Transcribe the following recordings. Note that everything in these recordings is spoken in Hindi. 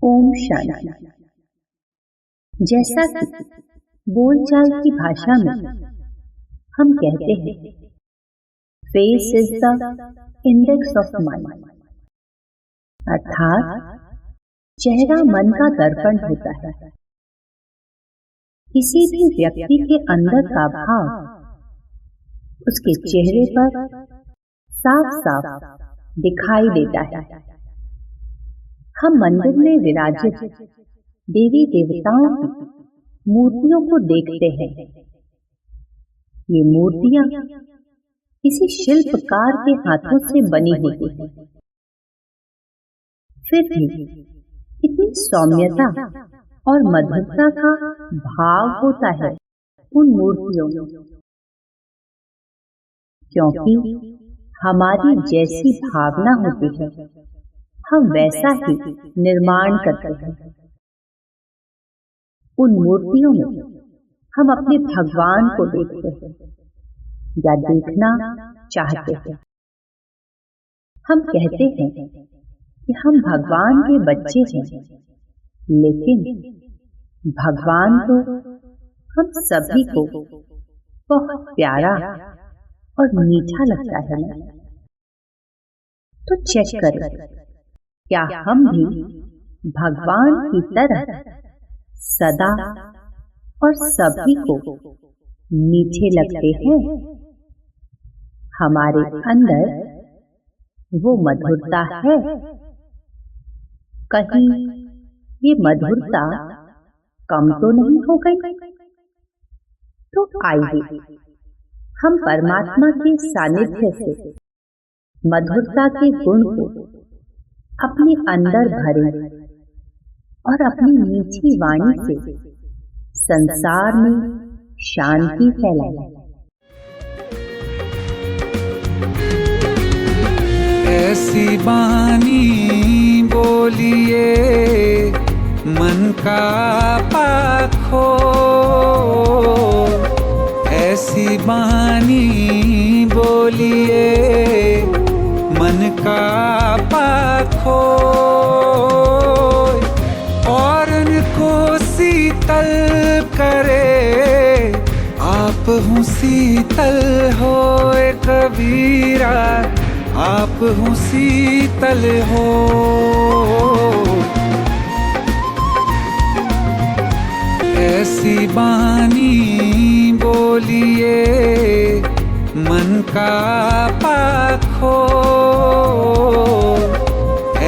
ओम शांति। जैसा कि बोलचाल की भाषा में हम कहते हैं, face is the index of mind, अर्थात चेहरा मन का दर्पण होता है। किसी भी व्यक्ति के अंदर का भाव उसके चेहरे पर साफ साफ दिखाई देता है। हम मंदिर में विराजित देवी देवताओं की मूर्तियों को देखते हैं। ये मूर्तियां किसी शिल्पकार के हाथों से बनी होती हैं। फिर भी इतनी सौम्यता और मधुरता का भाव होता है उन मूर्तियों में, क्योंकि हमारी जैसी भावना होती है हम वैसा ही निर्माण करते हैं। उन मूर्तियों में हम अपने भगवान को देखते हैं या देखना चाहते हैं। हम कहते हैं कि हम भगवान के बच्चे हैं, लेकिन भगवान तो हम सभी को बहुत प्यारा और मीठा लगता है ना। तो चेक करें, क्या हम भी भगवान की तरह सदा और सभी को मीठे लगते हैं? हमारे अंदर वो मधुरता है? कहीं ये मधुरता कम तो नहीं हो गई? तो आइए हम परमात्मा के सानिध्य से मधुरता के गुण को अपने अंदर भरें और अपनी मीठी वाणी से संसार में शांति फैलाएं। ऐसी बानी बोलिए मन का पाखो, ऐसी बानी बोलिए मन का पाखो, और उनको शीतल करे आप हूँ शीतल होए कबीरा, आप हूँ शीतल हो। ऐसी बानी बोलिए मन का पाखो,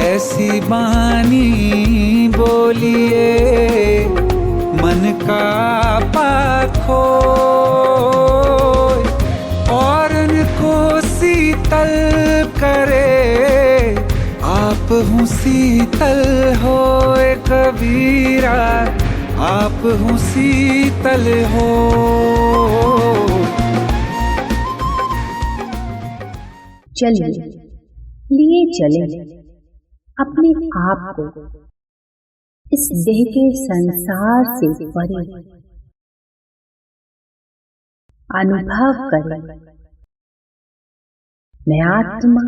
ऐसी बानी बोलिए मन का पाखो, और उनको शीतल करे आप हूँ शीतल होए कबीरा, आप हूँ शीतल हो। चलिए लिए चले अपने आप को इस देह के संसार से परे, अनुभव करें मैं आत्मा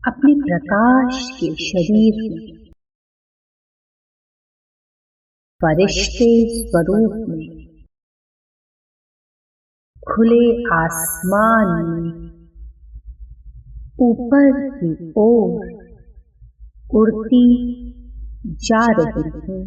अपने प्रकाश के शरीर में, फरिश्ते स्वरूप में, खुले आसमान में ऊपर की ओर उड़ती जा रही हूँ।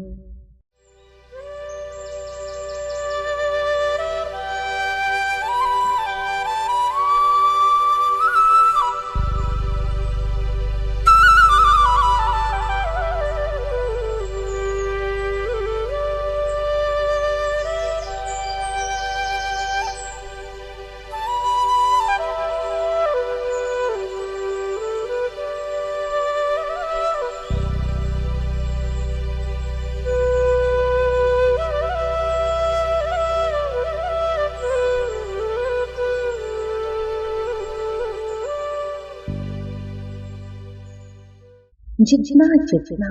जितना जितना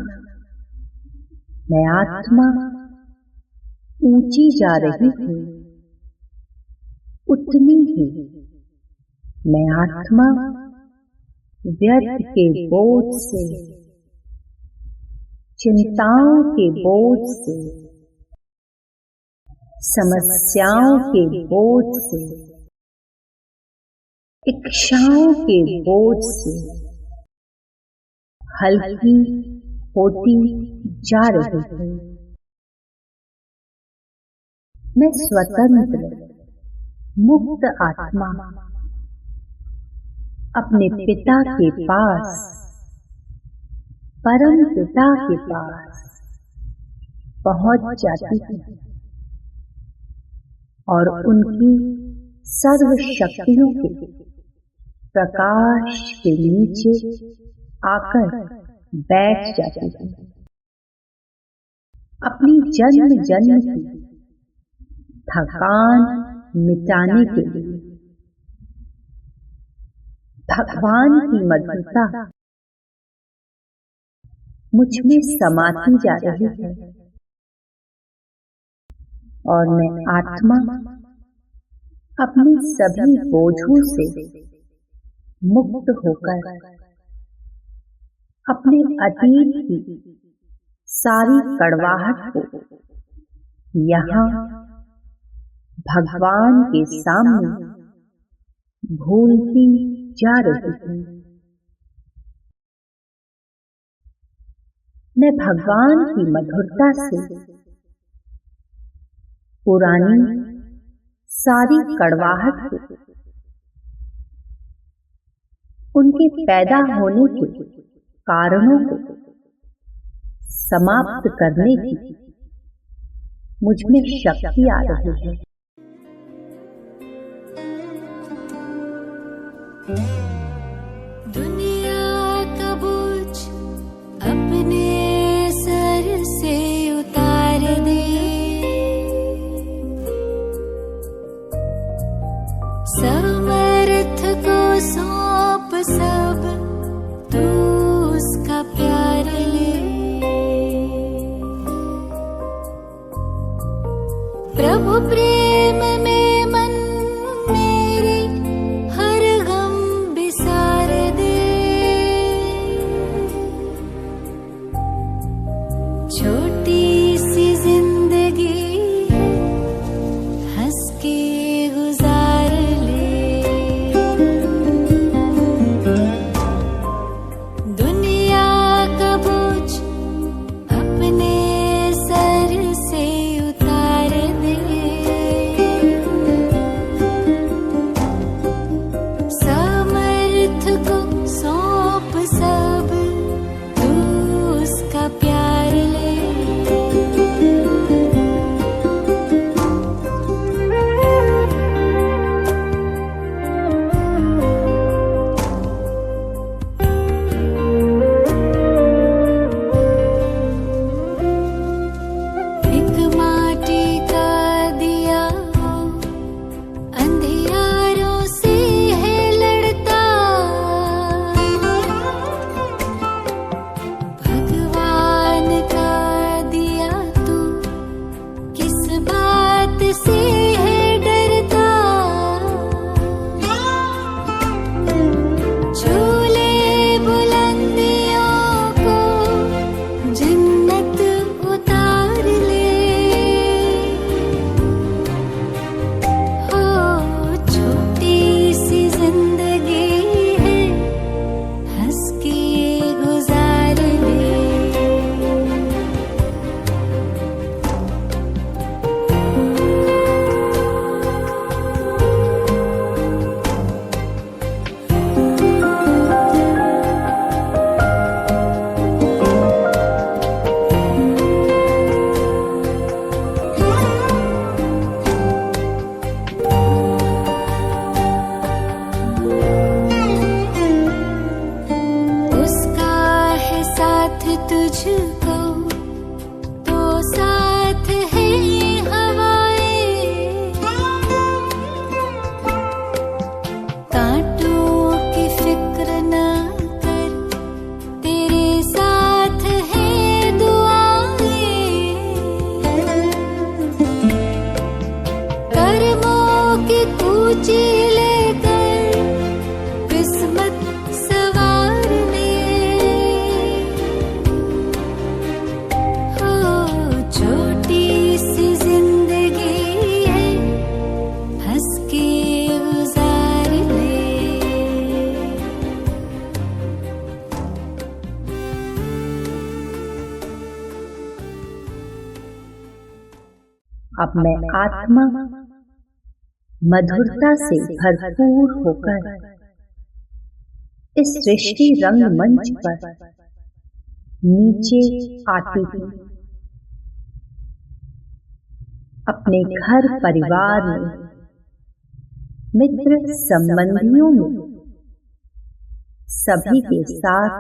मैं आत्मा ऊंची जा रही हूँ, उतनी ही मैं आत्मा व्यर्थ के बोझ से चिंताओं के बोझ से, समस्याओं के बोझ से, इच्छाओं के बोझ से हल्की होती जा रही है। मैं स्वतंत्र मुक्त आत्मा अपने पिता के पास, परम पिता के पास पहुंच जाती हूँ और उनकी सर्व शक्तियों के प्रकाश के नीचे आकर बैठ जाती हूँ। अपनी जन्म जन्म की थकान मिटाने के लिए भगवान की मधुरता मुझ में समाती जा रही है और मैं आत्मा अपने सभी बोझों से मुक्त होकर अपने अतीत की सारी कड़वाहट को यहाँ भगवान के सामने भूलती जा रही हूँ। मैं भगवान की मधुरता से पुरानी सारी कड़वाहट को, उनके पैदा होने के कारणों को समाप्त करने की मुझ में शक्ति आ रही है। दुनिया का बोझ अपने सर से उतार दे, समर्थ को सौंप सब, तू उसका प्यार ले। प्रभु प्रेम में मन मेरे हर गम बिसार दे, छोटी सी जिंदगी हंस के गुजार ले। दुनिया का बोझ अपने सर से उतार दे, समर्थ को सौंप सब, तू उसका प्यार ले। एक माटी का दिया हो, अंधियारों से है लड़ता, भगवान का दिया तू किस बात से है डरता। झूले बुलंदियों को जन्नत उतार ले, हो छोटी सी जिंदगी है हंस के गुजार ले। उसका है साथ तुझको तो साथ है हवाएं, कांटों की फिक्र ना कर, तेरे साथ है दुआएं। कर्मों की कूची लेकर किस्मत सवार ले, अब मैं आत्मा मधुरता से भरपूर होकर इस सृष्टि रंगमंच पर नीचे आती हूँ। अपने घर परिवार में, मित्र संबंधियों में सभी के साथ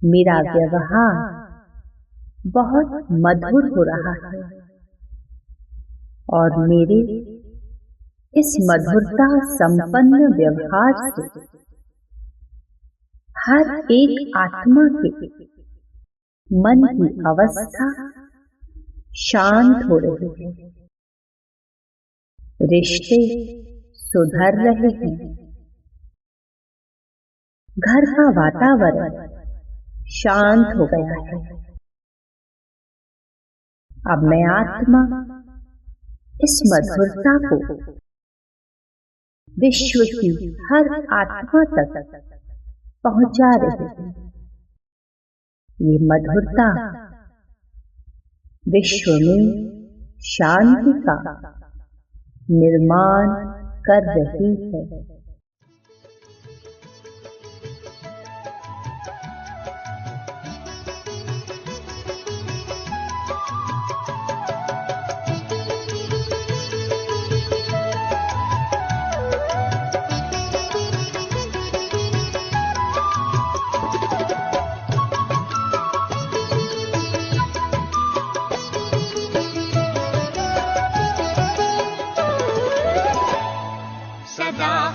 मेरा व्यवहार बहुत मधुर हो रहा है और मेरे इस मधुरता संपन्न व्यवहार से हर एक आत्मा के मन की अवस्था शांत हो रही है, रिश्ते सुधर रहे हैं, घर का वातावरण शांत हो गया है। अब मैं आत्मा इस मधुरता को विश्व की हर आत्मा तक पहुंचा रही है। ये मधुरता विश्व में शांति का निर्माण कर रही है।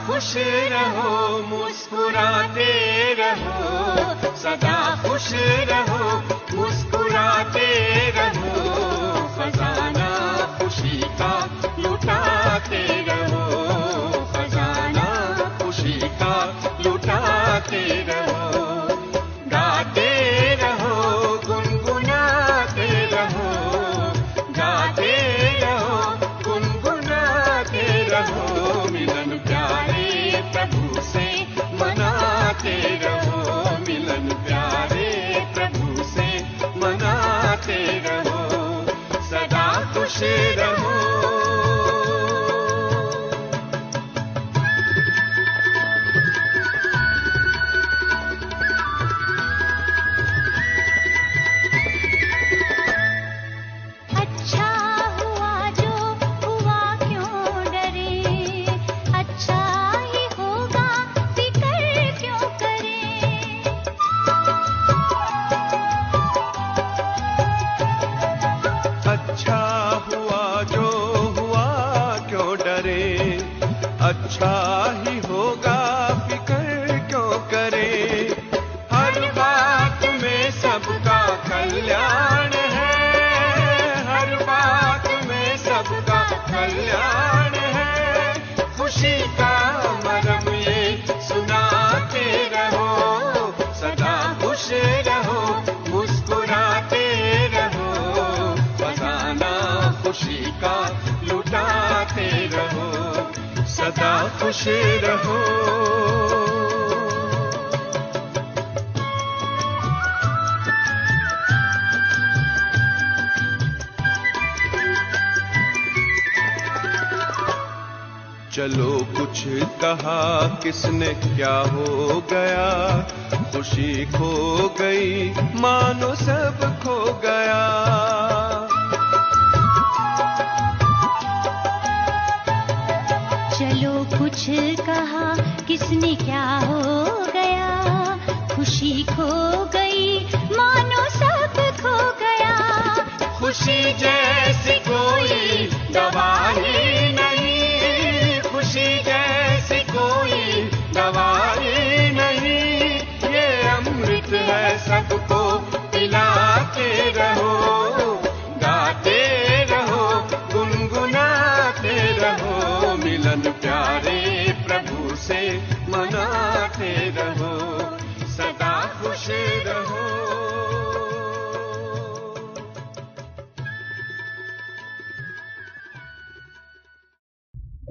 खुश रहो, मुस्कुराते रहो, सदा खुश रहो, मुस्कुराते रहो, खजाना खुशी का लुटाते रहो, खजाना खुशी का लुटाते रहो, गाते रहो, गुनगुनाते रहो, गाते रहो, गुनगुनाते रहो, मिलन प्यारे प्रभु से मनाते रहो, मिलन प्यारे प्रभु से मनाते रहो, सदा खुश रहो। अच्छा हुआ जो हुआ, क्यों डरे, अच्छा ही होगा, फिक्र क्यों करें। अच्छा हुआ जो हुआ, क्यों डरे, अच्छा ही होगा, फिक्र क्यों करे, हर बात में सबका कल्याण है, हर बात में सबका कल्याण है, खुशी का मरम ये सुनाते रहो, सदा खुश रहो, मुस्कुराते रहो, खजाना खुशी का लुटाते रहो, सदा खुश रहो। चलो कुछ कहा किसने क्या हो गया, खुशी खो गई मानो सब खो गया, चलो कुछ कहा किसने क्या हो गया, खुशी खो गई मानो सब खो गया, खुशी जैसी कोई दवा ही नहीं, खुशी जैसी कोई दवा ही नहीं, ये अमृत है सबको पिलाते रहो, गाते रहो, गुनगुनाते रहो, मिलन प्यारे प्रभु से मनाते रहो, सदा खुश रहो।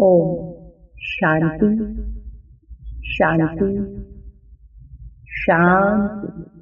ओम शांति शांति शांति।